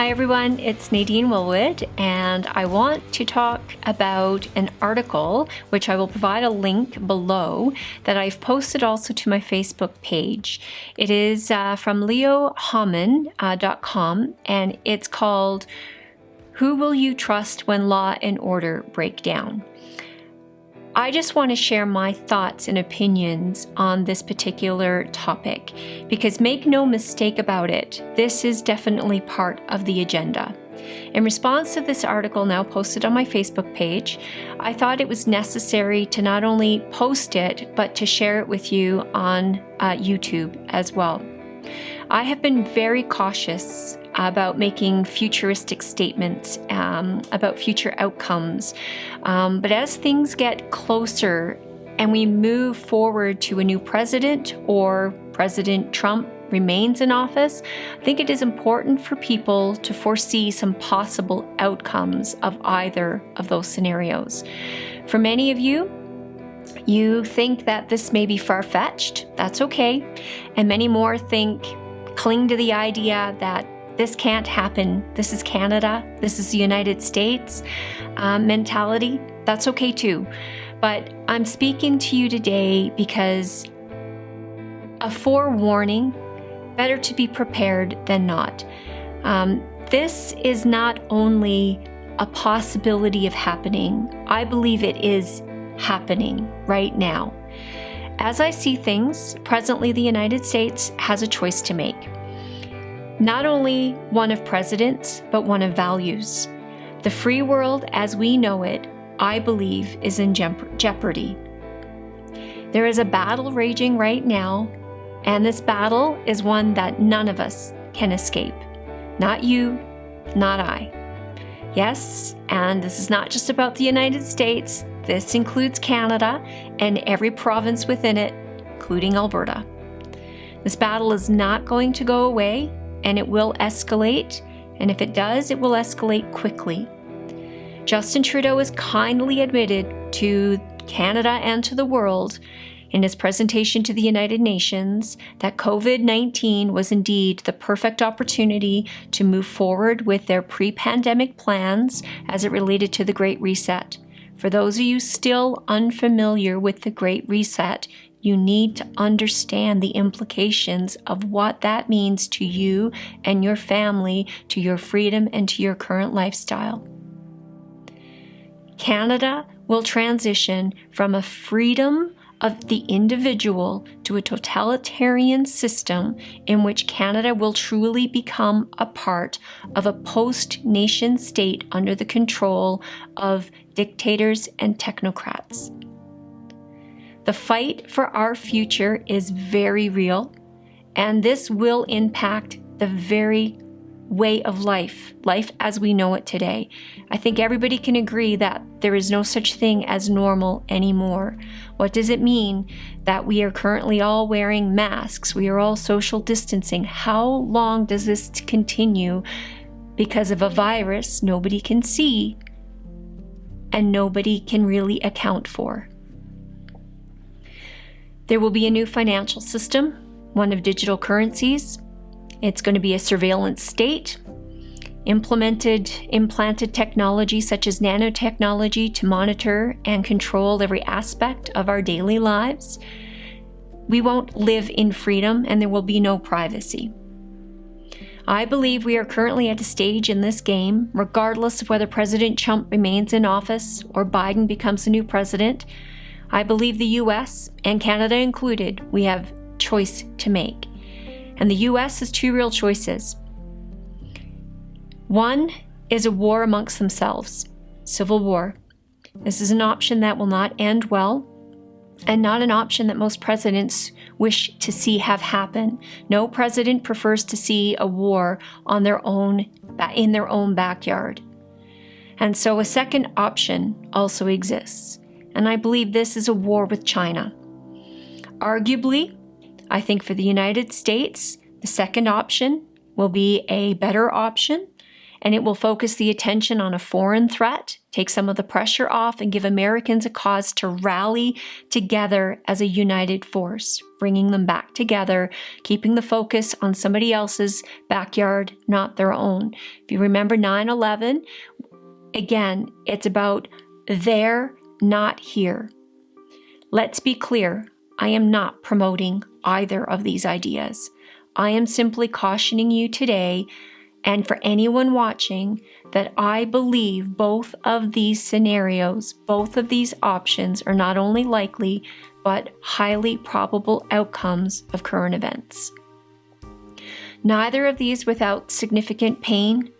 Hi everyone, it's Nadine Willwood, and I want to talk about an article, which I will provide a link below, that I've posted also to my Facebook page. It is from leohaman.com, and it's called "Who Will You Trust When Law and Order Break Down?" I just want to share my thoughts and opinions on this particular topic, because make no mistake about it, this is definitely part of the agenda. In response to this article now posted on my Facebook page, I thought it was necessary to not only post it, but to share it with you on YouTube as well. I have been very cautious about making futuristic statements about future outcomes. But as things get closer and we move forward to a new president, or President Trump remains in office, I think it is important for people to foresee some possible outcomes of either of those scenarios. For many of you, you think that this may be far-fetched. That's okay. And many more cling to the idea that this can't happen. This is Canada. This is the United States mentality. That's okay too. But I'm speaking to you today because a forewarning, better to be prepared than not. This is not only a possibility of happening, I believe it is happening right now. As I see things, presently the United States has a choice to make. Not only one of presidents, but one of values. The free world as we know it, I believe, is in jeopardy. There is a battle raging right now, and this battle is one that none of us can escape. Not you, not I. Yes, and this is not just about the United States. This includes Canada and every province within it, including Alberta. This battle is not going to go away, and it will escalate, and if it does, it will escalate quickly. Justin Trudeau has kindly admitted to Canada and to the world in his presentation to the United Nations that COVID-19 was indeed the perfect opportunity to move forward with their pre-pandemic plans as it related to the Great Reset. For those of you still unfamiliar with the Great Reset, you need to understand the implications of what that means to you and your family, to your freedom and to your current lifestyle. Canada will transition from a freedom of the individual to a totalitarian system in which Canada will truly become a part of a post-nation state under the control of dictators and technocrats. The fight for our future is very real, and this will impact the very way of life as we know it today. I think everybody can agree that there is no such thing as normal anymore. What does it mean that we are currently all wearing masks? We are all social distancing. How long does this continue because of a virus nobody can see and nobody can really account for? There will be a new financial system, one of digital currencies. It's going to be a surveillance state, implanted technology such as nanotechnology to monitor and control every aspect of our daily lives. We won't live in freedom, and there will be no privacy. I believe we are currently at a stage in this game, regardless of whether President Trump remains in office or Biden becomes the new president. I believe the US, and Canada included, we have choice to make. And the US has two real choices. One is a war amongst themselves, civil war. This is an option that will not end well, and not an option that most presidents wish to see have happen. No president prefers to see a war in their own backyard. And so a second option also exists. And I believe this is a war with China. Arguably, I think for the United States, the second option will be a better option, and it will focus the attention on a foreign threat, take some of the pressure off, and give Americans a cause to rally together as a united force. bringing them back together, keeping the focus on somebody else's backyard, not their own. If you remember 9/11, again, it's about there, not here. Let's be clear, I am not promoting either of these ideas. I am simply cautioning you today, and for anyone watching, that I believe both of these scenarios, both of these options are not only likely, but highly probable outcomes of current events. Neither of these without significant pain,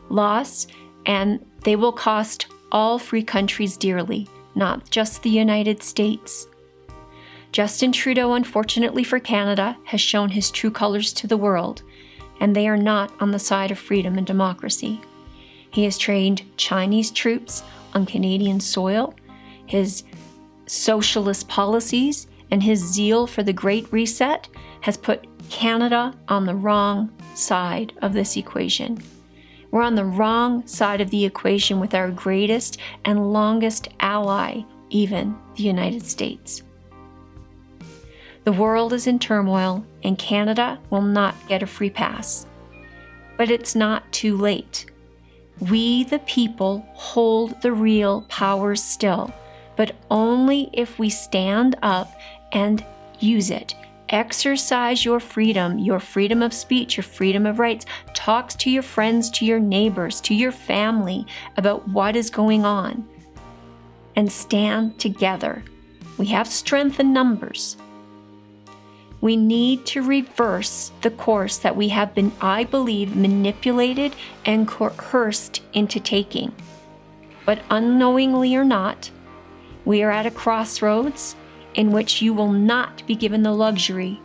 loss, and they will cost all free countries dearly, not just the United States. Justin Trudeau, unfortunately for Canada, has shown his true colors to the world, and they are not on the side of freedom and democracy. He has trained Chinese troops on Canadian soil. His socialist policies and his zeal for the Great Reset has put Canada on the wrong side of this equation. We're on the wrong side of the equation with our greatest and longest ally, even the United States. The world is in turmoil, and Canada will not get a free pass. But it's not too late. We, the people, hold the real power still, but only if we stand up and use it. Exercise your freedom of speech, your freedom of rights. Talk to your friends, to your neighbors, to your family about what is going on. And stand together. We have strength in numbers. We need to reverse the course that we have been, I believe, manipulated and coerced into taking. But unknowingly or not, we are at a crossroads in which you will not be given the luxury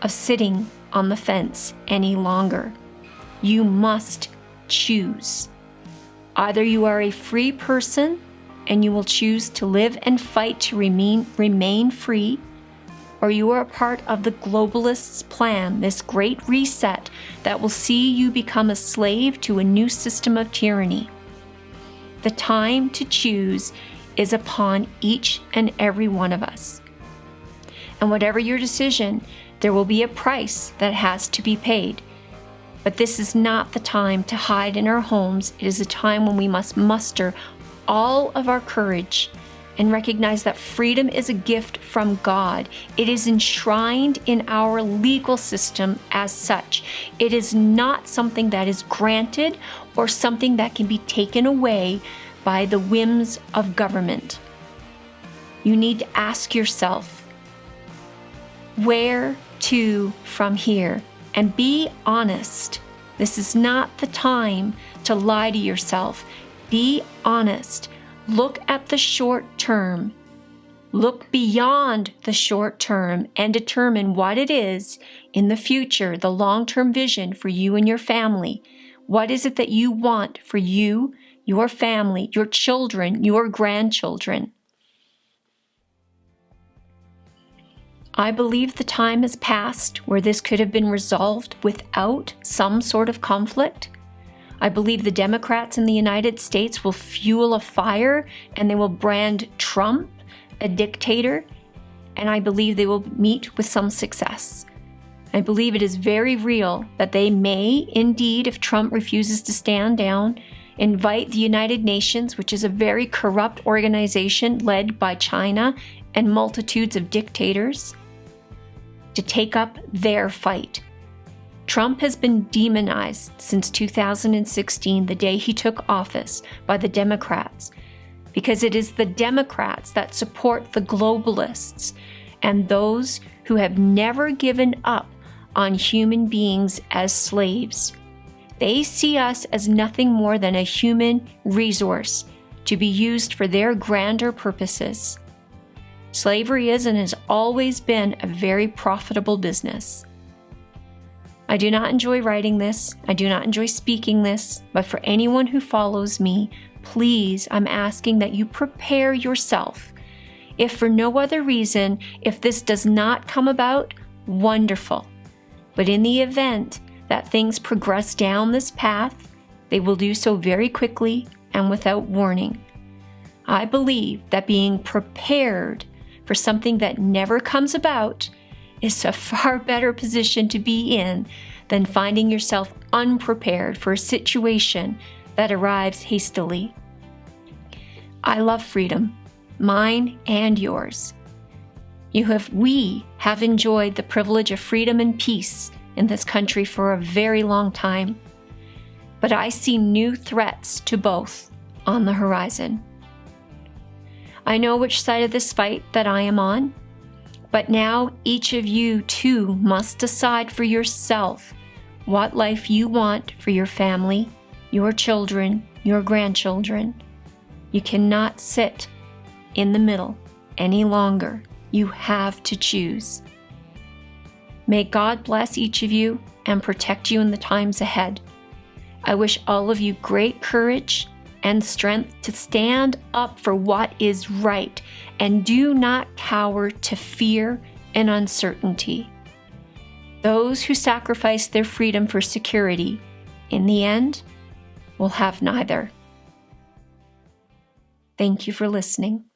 of sitting on the fence any longer. You must choose. Either you are a free person and you will choose to live and fight to remain free, or you are a part of the globalists' plan, this great reset that will see you become a slave to a new system of tyranny. The time to choose is upon each and every one of us. And whatever your decision, there will be a price that has to be paid. But this is not the time to hide in our homes. It is a time when we must muster all of our courage and recognize that freedom is a gift from God. It is enshrined in our legal system as such. It is not something that is granted or something that can be taken away by the whims of government. You need to ask yourself, where to from here? And be honest. This is not the time to lie to yourself. Be honest. Look at the short term. Look beyond the short term and determine what it is in the future, the long-term vision for you and your family. What is it that you want for you, your family, your children, your grandchildren? I believe the time has passed where this could have been resolved without some sort of conflict. I believe the Democrats in the United States will fuel a fire and they will brand Trump a dictator, and I believe they will meet with some success. I believe it is very real that they may indeed, if Trump refuses to stand down, invite the United Nations, which is a very corrupt organization led by China and multitudes of dictators, to take up their fight. Trump has been demonized since 2016, the day he took office, by the Democrats, because it is the Democrats that support the globalists and those who have never given up on human beings as slaves. They see us as nothing more than a human resource to be used for their grander purposes. Slavery is and has always been a very profitable business. I do not enjoy writing this. I do not enjoy speaking this. But for anyone who follows me, please, I'm asking that you prepare yourself. If for no other reason, if this does not come about, wonderful. But in the event that things progress down this path, they will do so very quickly and without warning. I believe that being prepared for something that never comes about is a far better position to be in than finding yourself unprepared for a situation that arrives hastily. I love freedom, mine and yours. We have enjoyed the privilege of freedom and peace in this country for a very long time, but I see new threats to both on the horizon. I know which side of this fight that I am on, but now each of you too must decide for yourself what life you want for your family, your children, your grandchildren. You cannot sit in the middle any longer. You have to choose. May God bless each of you and protect you in the times ahead. I wish all of you great courage and strength to stand up for what is right, and do not cower to fear and uncertainty. Those who sacrifice their freedom for security, in the end, will have neither. Thank you for listening.